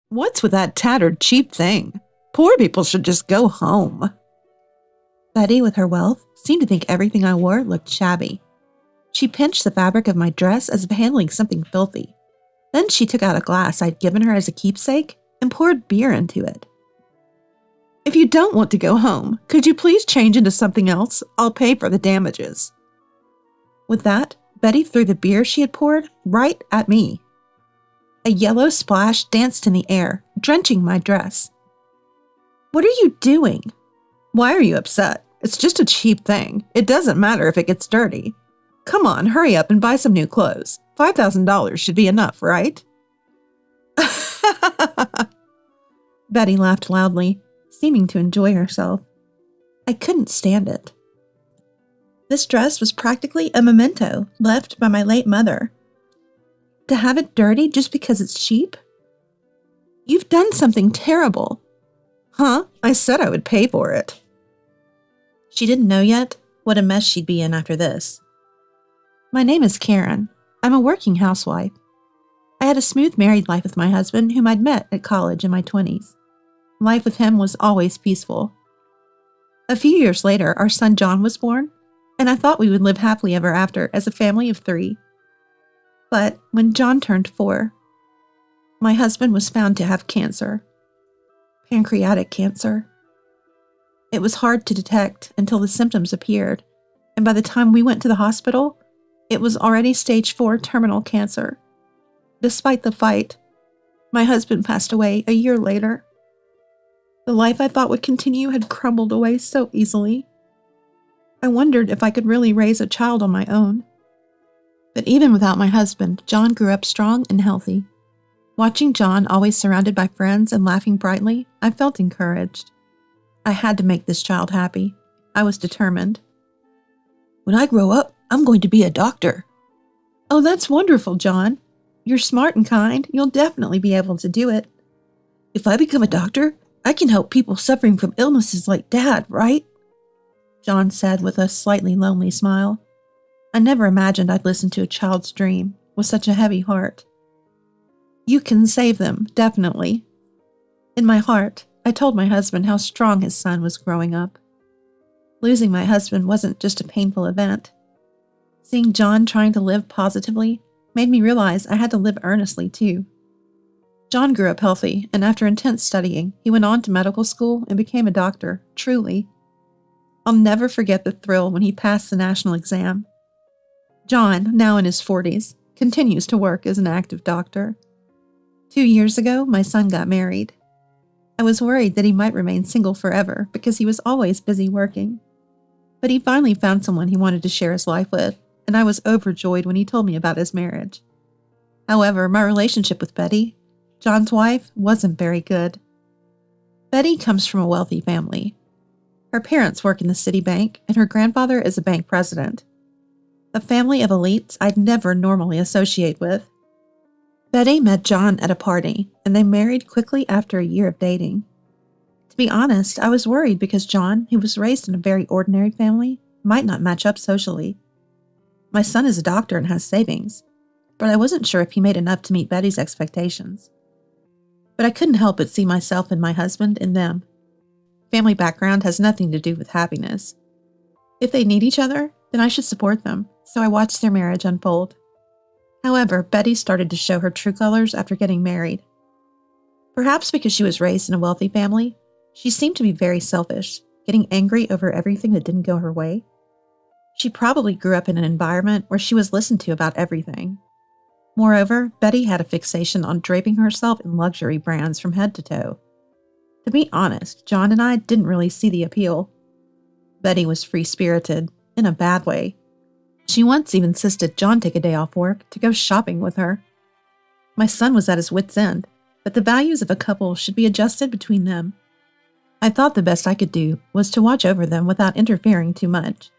What's with that tattered, cheap thing? Poor people should just go home. Betty, with her wealth, seemed to think everything I wore looked shabby. She pinched the fabric of my dress as if handling something filthy. Then she took out a glass I'd given her as a keepsake and poured beer into it. If you don't want to go home, could you please change into something else? I'll pay for the damages. With that, Betty threw the beer she had poured right at me. A yellow splash danced in the air, drenching my dress. What are you doing? Why are you upset? It's just a cheap thing. It doesn't matter if it gets dirty. Come on, hurry up and buy some new clothes. $5,000 should be enough, right? Betty laughed loudly, seeming to enjoy herself. I couldn't stand it. This dress was practically a memento left by my late mother. To have it dirty just because it's cheap? You've done something terrible. Huh? I said I would pay for it. She didn't know yet what a mess she'd be in after this. My name is Karen. I'm a working housewife. I had a smooth married life with my husband, whom I'd met at college in my 20s. Life with him was always peaceful. A few years later, our son John was born, and I thought we would live happily ever after as a family of 3. But when John turned 4, my husband was found to have cancer. Pancreatic cancer. It was hard to detect until the symptoms appeared, and by the time we went to the hospital, it was already stage 4 terminal cancer. Despite the fight, my husband passed away a year later. The life I thought would continue had crumbled away so easily. I wondered if I could really raise a child on my own. But even without my husband, John grew up strong and healthy. Watching John always surrounded by friends and laughing brightly, I felt encouraged. I had to make this child happy. I was determined. When I grow up, I'm going to be a doctor. Oh, that's wonderful, John. You're smart and kind. You'll definitely be able to do it. If I become a doctor, I can help people suffering from illnesses like Dad, right? John said with a slightly lonely smile. I never imagined I'd listen to a child's dream with such a heavy heart. You can save them, definitely. In my heart, I told my husband how strong his son was growing up. Losing my husband wasn't just a painful event. Seeing John trying to live positively made me realize I had to live earnestly too. John grew up healthy, and after intense studying, he went on to medical school and became a doctor, truly. I'll never forget the thrill when he passed the national exam. John, now in his 40s, continues to work as an active doctor. 2 years ago, my son got married. I was worried that he might remain single forever because he was always busy working. But he finally found someone he wanted to share his life with, and I was overjoyed when he told me about his marriage. However, my relationship with Betty, John's wife, wasn't very good. Betty comes from a wealthy family. Her parents work in the city bank, and her grandfather is a bank president. A family of elites I'd never normally associate with. Betty met John at a party, and they married quickly after a year of dating. To be honest, I was worried because John, who was raised in a very ordinary family, might not match up socially. My son is a doctor and has savings, but I wasn't sure if he made enough to meet Betty's expectations. But I couldn't help but see myself and my husband in them. Family background has nothing to do with happiness. If they need each other, then I should support them, so I watched their marriage unfold. However, Betty started to show her true colors after getting married. Perhaps because she was raised in a wealthy family, she seemed to be very selfish, getting angry over everything that didn't go her way. She probably grew up in an environment where she was listened to about everything. Moreover, Betty had a fixation on draping herself in luxury brands from head to toe. To be honest, John and I didn't really see the appeal. Betty was free-spirited, in a bad way. She once even insisted John take a day off work to go shopping with her. My son was at his wit's end, but the values of a couple should be adjusted between them. I thought the best I could do was to watch over them without interfering too much.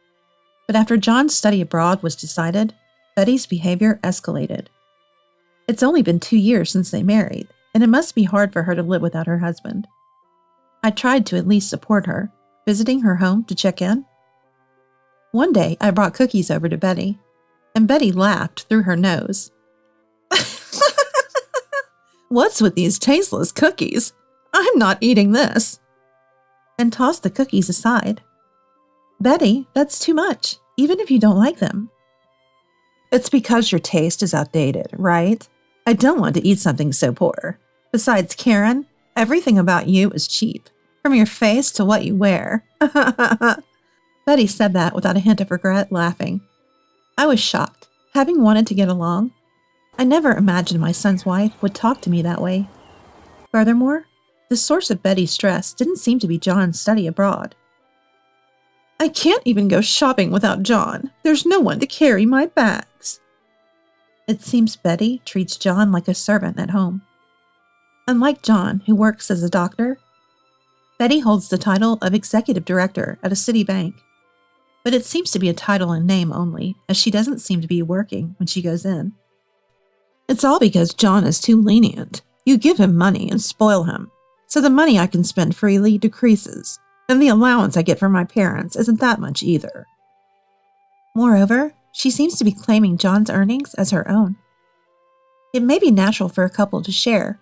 But after John's study abroad was decided, Betty's behavior escalated. It's only been 2 years since they married, and it must be hard for her to live without her husband. I tried to at least support her, visiting her home to check in. One day, I brought cookies over to Betty, and Betty laughed through her nose. What's with these tasteless cookies? I'm not eating this. And tossed the cookies aside. Betty, that's too much, even if you don't like them. It's because your taste is outdated, right? I don't want to eat something so poor. Besides, Karen, everything about you is cheap, from your face to what you wear. Betty said that without a hint of regret, laughing. I was shocked. Having wanted to get along, I never imagined my son's wife would talk to me that way. Furthermore, the source of Betty's stress didn't seem to be John's study abroad. I can't even go shopping without John. There's no one to carry my bags. It seems Betty treats John like a servant at home. Unlike John, who works as a doctor, Betty holds the title of executive director at a city bank. But it seems to be a title in name only, as she doesn't seem to be working when she goes in. It's all because John is too lenient. You give him money and spoil him, so the money I can spend freely decreases, and the allowance I get from my parents isn't that much either. Moreover, she seems to be claiming John's earnings as her own. It may be natural for a couple to share,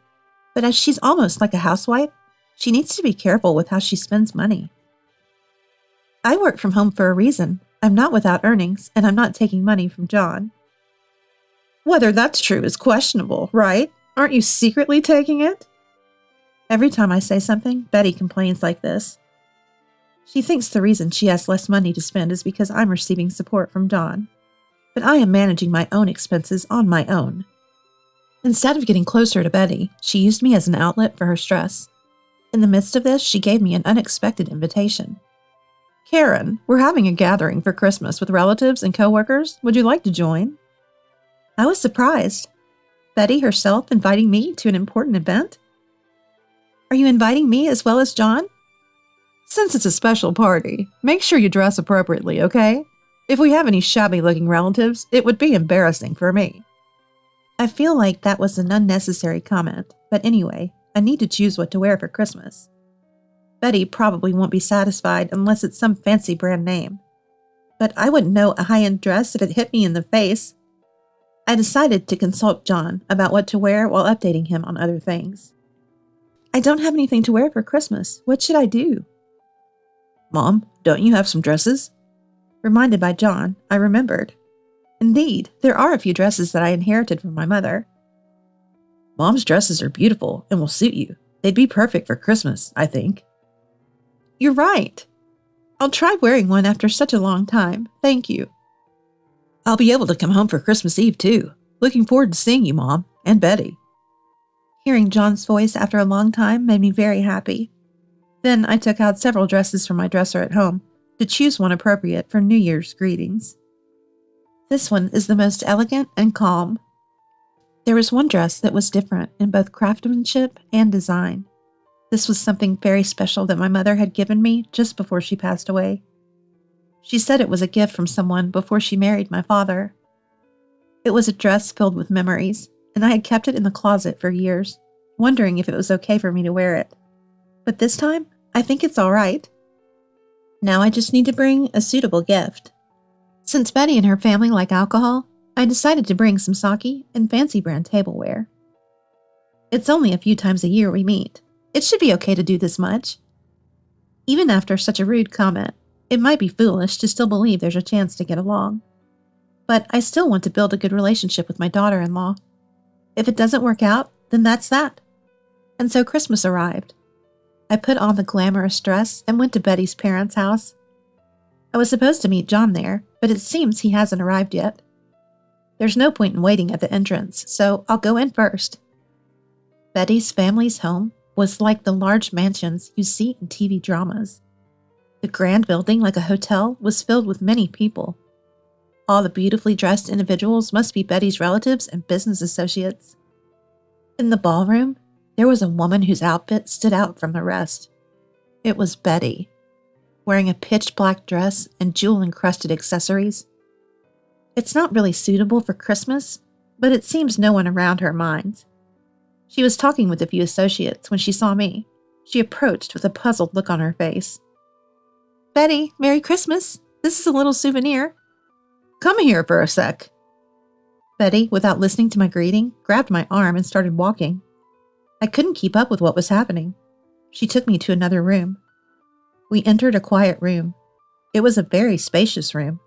but as she's almost like a housewife, she needs to be careful with how she spends money. I work from home for a reason. I'm not without earnings, and I'm not taking money from John. Whether that's true is questionable, right? Aren't you secretly taking it? Every time I say something, Betty complains like this. She thinks the reason she has less money to spend is because I'm receiving support from John. But I am managing my own expenses on my own. Instead of getting closer to Betty, she used me as an outlet for her stress. In the midst of this, she gave me an unexpected invitation. Karen, we're having a gathering for Christmas with relatives and coworkers. Would you like to join? I was surprised. Betty herself inviting me to an important event? Are you inviting me as well as John? Since it's a special party, make sure you dress appropriately, okay? If we have any shabby-looking relatives, it would be embarrassing for me. I feel like that was an unnecessary comment, but anyway, I need to choose what to wear for Christmas. Betty probably won't be satisfied unless it's some fancy brand name. But I wouldn't know a high-end dress if it hit me in the face. I decided to consult John about what to wear while updating him on other things. I don't have anything to wear for Christmas. What should I do? Mom, don't you have some dresses? Reminded by John, I remembered. Indeed, there are a few dresses that I inherited from my mother. Mom's dresses are beautiful and will suit you. They'd be perfect for Christmas, I think. You're right. I'll try wearing one after such a long time. Thank you. I'll be able to come home for Christmas Eve, too. Looking forward to seeing you, Mom, and Betty. Hearing John's voice after a long time made me very happy. Then I took out several dresses from my dresser at home to choose one appropriate for New Year's greetings. This one is the most elegant and calm. There was one dress that was different in both craftsmanship and design. This was something very special that my mother had given me just before she passed away. She said it was a gift from someone before she married my father. It was a dress filled with memories, and I had kept it in the closet for years, wondering if it was okay for me to wear it. But this time, I think it's all right. Now I just need to bring a suitable gift. Since Betty and her family like alcohol, I decided to bring some sake and fancy brand tableware. It's only a few times a year we meet. It should be okay to do this much. Even after such a rude comment, it might be foolish to still believe there's a chance to get along. But I still want to build a good relationship with my daughter-in-law. If it doesn't work out, then that's that. And so Christmas arrived. I put on the glamorous dress and went to Betty's parents' house. I was supposed to meet John there, but it seems he hasn't arrived yet. There's no point in waiting at the entrance, so I'll go in first. Betty's family's home was like the large mansions you see in TV dramas. The grand building, like a hotel, was filled with many people. All the beautifully dressed individuals must be Betty's relatives and business associates. In the ballroom, there was a woman whose outfit stood out from the rest. It was Betty, wearing a pitch-black dress and jewel-encrusted accessories. It's not really suitable for Christmas, but it seems no one around her minds. She was talking with a few associates when she saw me. She approached with a puzzled look on her face. Betty, Merry Christmas. This is a little souvenir. Come here for a sec. Betty, without listening to my greeting, grabbed my arm and started walking. I couldn't keep up with what was happening. She took me to another room. We entered a quiet room. It was a very spacious room.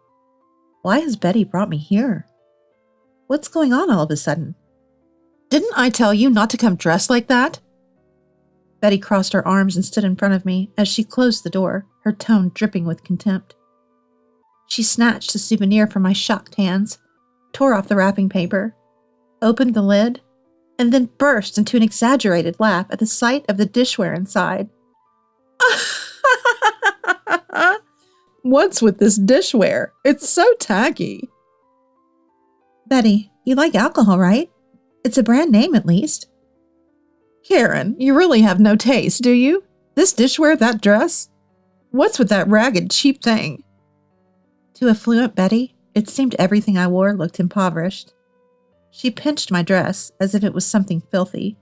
Why has Betty brought me here? What's going on all of a sudden? Didn't I tell you not to come dressed like that? Betty crossed her arms and stood in front of me as she closed the door, her tone dripping with contempt. She snatched the souvenir from my shocked hands, tore off the wrapping paper, opened the lid, and then burst into an exaggerated laugh at the sight of the dishware inside. What's with this dishware? It's so tacky. Betty, you like alcohol, right? It's a brand name at least. Karen, you really have no taste, do you? This dishware, that dress? What's with that ragged, cheap thing? To affluent Betty, it seemed everything I wore looked impoverished. She pinched my dress as if it was something filthy.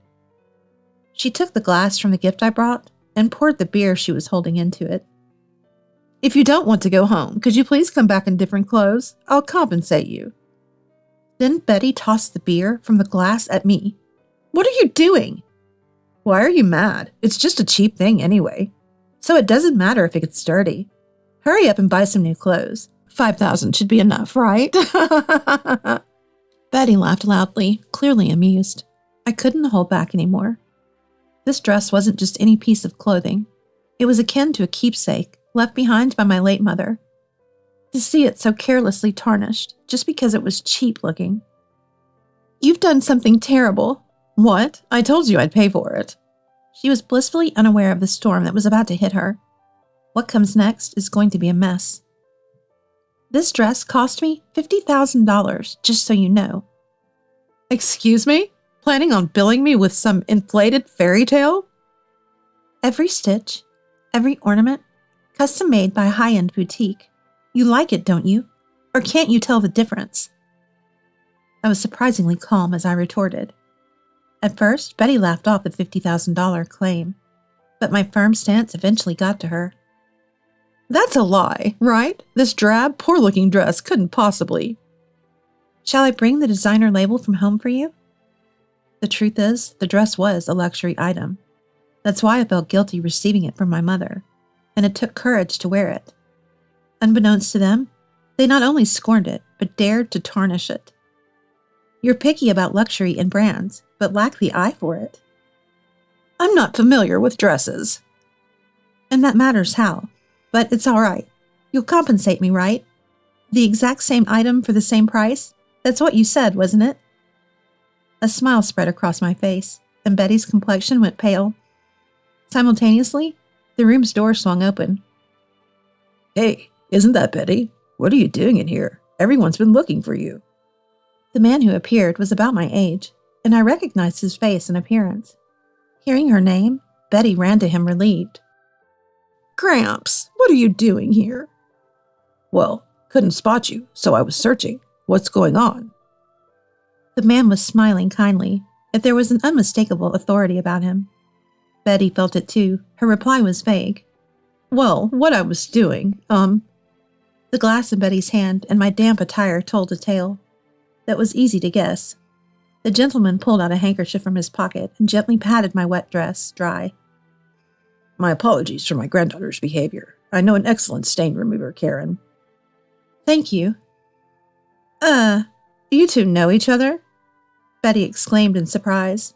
She took the glass from the gift I brought and poured the beer she was holding into it. If you don't want to go home, could you please come back in different clothes? I'll compensate you. Then Betty tossed the beer from the glass at me. What are you doing? Why are you mad? It's just a cheap thing anyway. So it doesn't matter if it gets dirty. Hurry up and buy some new clothes. 5,000 should be enough, right? Betty laughed loudly, clearly amused. I couldn't hold back anymore. This dress wasn't just any piece of clothing. It was akin to a keepsake left behind by my late mother. To see it so carelessly tarnished just because it was cheap looking. You've done something terrible. What? I told you I'd pay for it. She was blissfully unaware of the storm that was about to hit her. What comes next is going to be a mess. This dress cost me $50,000, just so you know. Excuse me? Planning on billing me with some inflated fairy tale? Every stitch, every ornament, custom made by a high-end boutique. You like it, don't you? Or can't you tell the difference? I was surprisingly calm as I retorted. At first, Betty laughed off the $50,000 claim, but my firm stance eventually got to her. That's a lie, right? This drab, poor-looking dress couldn't possibly. Shall I bring the designer label from home for you? The truth is, the dress was a luxury item. That's why I felt guilty receiving it from my mother, and it took courage to wear it. Unbeknownst to them, they not only scorned it, but dared to tarnish it. You're picky about luxury and brands, but lack the eye for it. I'm not familiar with dresses. And that matters how. But it's all right. You'll compensate me, right? The exact same item for the same price? That's what you said, wasn't it? A smile spread across my face, and Betty's complexion went pale. Simultaneously, the room's door swung open. Hey, isn't that Betty? What are you doing in here? Everyone's been looking for you. The man who appeared was about my age, and I recognized his face and appearance. Hearing her name, Betty ran to him relieved. Gramps, what are you doing here? Well, couldn't spot you, so I was searching. What's going on? The man was smiling kindly, yet there was an unmistakable authority about him. Betty felt it too. Her reply was vague. Well, what I was doing, The glass in Betty's hand and my damp attire told a tale. That was easy to guess. The gentleman pulled out a handkerchief from his pocket and gently patted my wet dress dry. My apologies for my granddaughter's behavior. I know an excellent stain remover, Karen. Thank you. You two know each other? Betty exclaimed in surprise.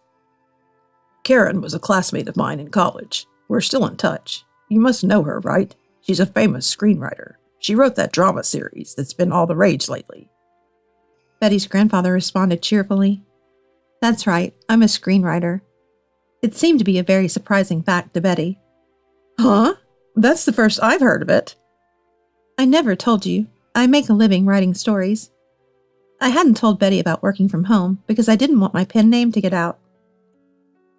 Karen was a classmate of mine in college. We're still in touch. You must know her, right? She's a famous screenwriter. She wrote that drama series that's been all the rage lately. Betty's grandfather responded cheerfully. That's right, I'm a screenwriter. It seemed to be a very surprising fact to Betty. Huh? That's the first I've heard of it. I never told you. I make a living writing stories. I hadn't told Betty about working from home because I didn't want my pen name to get out.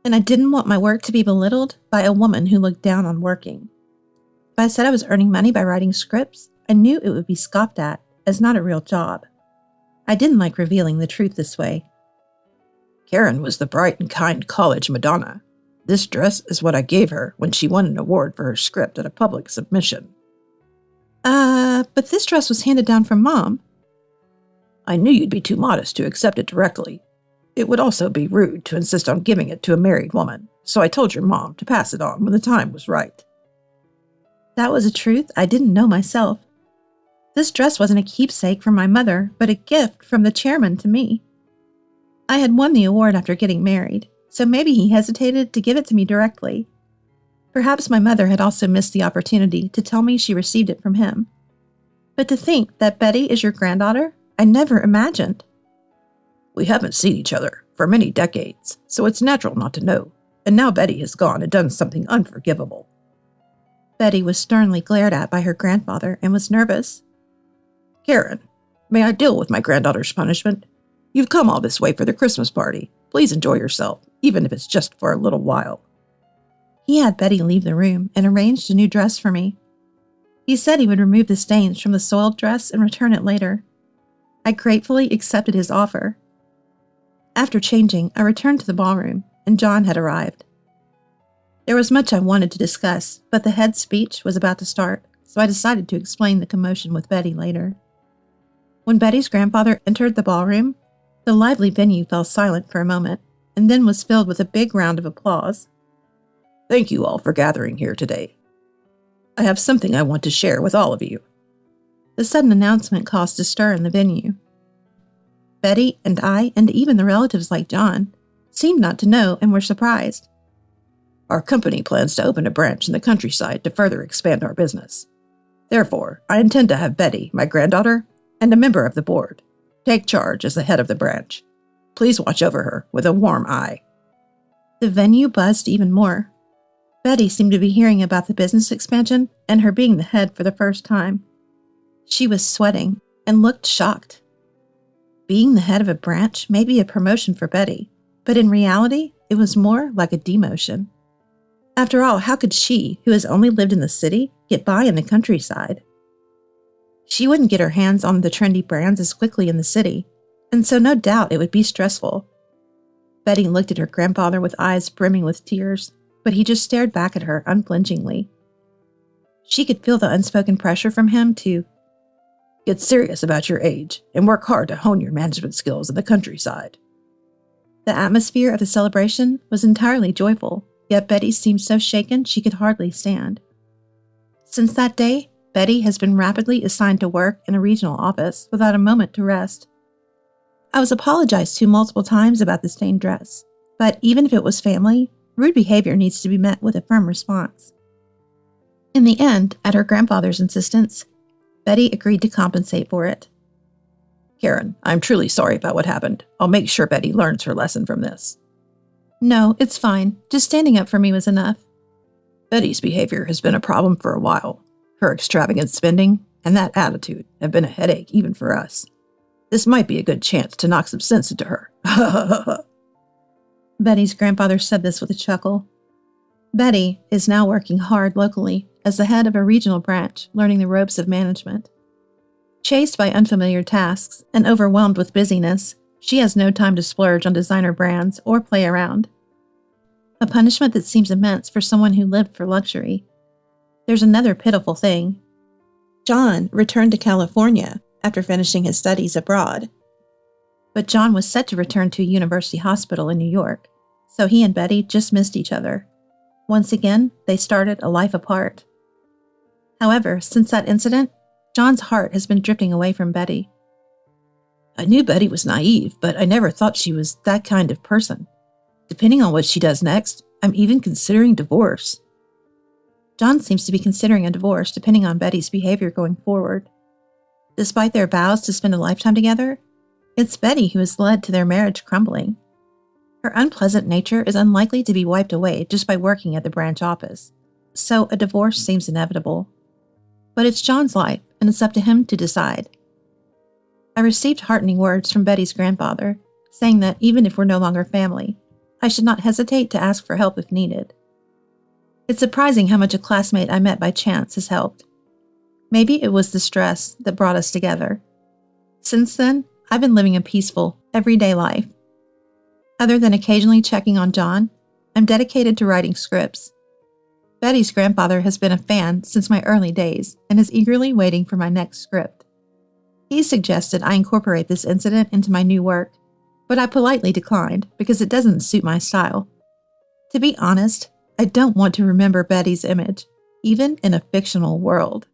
And I didn't want my work to be belittled by a woman who looked down on working. If I said I was earning money by writing scripts, I knew it would be scoffed at as not a real job. I didn't like revealing the truth this way. Karen was the bright and kind college Madonna. This dress is what I gave her when she won an award for her script at a public submission. But this dress was handed down from Mom. I knew you'd be too modest to accept it directly. It would also be rude to insist on giving it to a married woman, so I told your mom to pass it on when the time was right. That was a truth I didn't know myself. This dress wasn't a keepsake from my mother, but a gift from the chairman to me. I had won the award after getting married, so maybe he hesitated to give it to me directly. Perhaps my mother had also missed the opportunity to tell me she received it from him. But to think that Betty is your granddaughter, I never imagined. We haven't seen each other for many decades, so it's natural not to know. And now Betty has gone and done something unforgivable. Betty was sternly glared at by her grandfather and was nervous. Karen, may I deal with my granddaughter's punishment? You've come all this way for the Christmas party. Please enjoy yourself, even if it's just for a little while. He had Betty leave the room and arranged a new dress for me. He said he would remove the stains from the soiled dress and return it later. I gratefully accepted his offer. After changing, I returned to the ballroom, and John had arrived. There was much I wanted to discuss, but the head speech was about to start, so I decided to explain the commotion with Betty later. When Betty's grandfather entered the ballroom, the lively venue fell silent for a moment, and then was filled with a big round of applause. Thank you all for gathering here today. I have something I want to share with all of you. The sudden announcement caused a stir in the venue. Betty and I, and even the relatives like John, seemed not to know and were surprised. Our company plans to open a branch in the countryside to further expand our business. Therefore, I intend to have Betty, my granddaughter, and a member of the board, take charge as the head of the branch. Please watch over her with a warm eye. The venue buzzed even more. Betty seemed to be hearing about the business expansion and her being the head for the first time. She was sweating and looked shocked. Being the head of a branch may be a promotion for Betty, but in reality, it was more like a demotion. After all, how could she, who has only lived in the city, get by in the countryside? She wouldn't get her hands on the trendy brands as quickly in the city, and so no doubt it would be stressful. Betty looked at her grandfather with eyes brimming with tears, but he just stared back at her unflinchingly. She could feel the unspoken pressure from him to get serious about your age and work hard to hone your management skills in the countryside. The atmosphere of the celebration was entirely joyful, yet Betty seemed so shaken she could hardly stand. Since that day, Betty has been rapidly assigned to work in a regional office without a moment to rest. I was apologized to multiple times about the stained dress, but even if it was family, rude behavior needs to be met with a firm response. In the end, at her grandfather's insistence, Betty agreed to compensate for it. Karen, I'm truly sorry about what happened. I'll make sure Betty learns her lesson from this. No, it's fine. Just standing up for me was enough. Betty's behavior has been a problem for a while. Her extravagant spending and that attitude have been a headache even for us. This might be a good chance to knock some sense into her. Betty's grandfather said this with a chuckle. Betty is now working hard locally as the head of a regional branch, learning the ropes of management. Chased by unfamiliar tasks and overwhelmed with busyness, she has no time to splurge on designer brands or play around. A punishment that seems immense for someone who lived for luxury. There's another pitiful thing. John returned to California after finishing his studies abroad. But John was set to return to a university hospital in New York, so he and Betty just missed each other. Once again, they started a life apart. However, since that incident, John's heart has been drifting away from Betty. I knew Betty was naive, but I never thought she was that kind of person. Depending on what she does next, I'm even considering divorce. John seems to be considering a divorce depending on Betty's behavior going forward. Despite their vows to spend a lifetime together, it's Betty who has led to their marriage crumbling. Her unpleasant nature is unlikely to be wiped away just by working at the branch office, so a divorce seems inevitable. But it's John's life, and it's up to him to decide. I received heartening words from Betty's grandfather, saying that even if we're no longer family, I should not hesitate to ask for help if needed. It's surprising how much a classmate I met by chance has helped. Maybe it was the stress that brought us together. Since then, I've been living a peaceful, everyday life. Other than occasionally checking on John, I'm dedicated to writing scripts. Betty's grandfather has been a fan since my early days and is eagerly waiting for my next script. He suggested I incorporate this incident into my new work, but I politely declined because it doesn't suit my style. To be honest, I don't want to remember Betty's image, even in a fictional world.